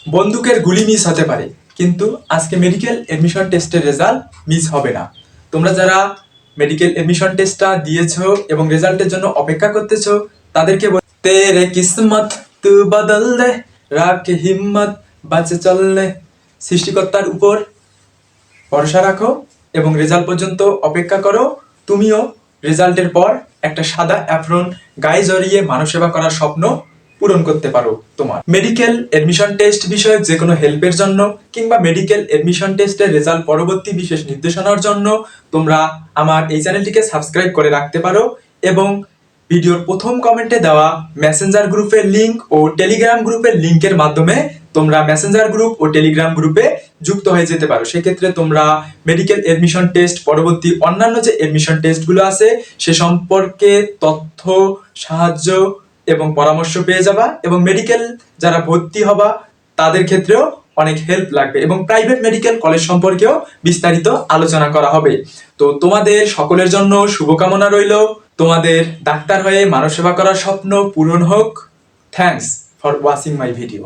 বন্দুকের গুলি মিস হতে পারে, কিন্তু আজকে মেডিকেল এডমিশন টেস্টের রেজাল্ট মিস হবে না। তোমরা যারা মেডিকেল এডমিশন টেস্টটা দিয়েছো এবং রেজাল্টের জন্য অপেক্ষা করতেছো, তাদেরকে তেরে কিসমত তু বদল দে, রাখে হিম্মত বাঁচে চললে। সৃষ্টিকর্তার উপর ভরসা রাখো এবং রেজাল্ট পর্যন্ত অপেক্ষা করো। তুমিও রেজাল্টের পর একটা সাদা অ্যাপ্রন গায়ে জড়িয়ে মানব সেবা করার স্বপ্ন পূরণ করতে পারো। তোমার মেডিকেল এডমিশন টেস্ট বিষয়ে যে কোনো হেল্পের জন্য কিংবা মেডিকেল এডমিশন টেস্টের রেজাল্ট পরবর্তী বিশেষ নির্দেশনার জন্য তোমরা আমার এই চ্যানেলটিকে সাবস্ক্রাইব করে রাখতে পারো এবং ভিডিওর প্রথম কমেন্টে দেওয়া মেসেঞ্জার গ্রুপের লিংক ও টেলিগ্রাম গ্রুপের লিংকের মাধ্যমে তোমরা মেসেঞ্জার গ্রুপ ও টেলিগ্রাম গ্রুপে যুক্ত হয়ে যেতে পারো। সেক্ষেত্রে তোমরা মেডিকেল এডমিশন টেস্ট পরবর্তী অন্যান্য যে এডমিশন টেস্টগুলো আছে সে সম্পর্কে তথ্য, সাহায্য এবং পরামর্শ পেয়ে যাবা এবং মেডিকেল যারা ভর্তি হবা তাদের ক্ষেত্রেও অনেক হেল্প লাগবে এবং প্রাইভেট মেডিকেল কলেজ সম্পর্কেও বিস্তারিত আলোচনা করা হবে। তো তোমাদের সকলের জন্য শুভকামনা রইল। তোমাদের ডাক্তার হয়ে মানব সেবা করার স্বপ্ন পূরণ হোক। Thanks for watching my video.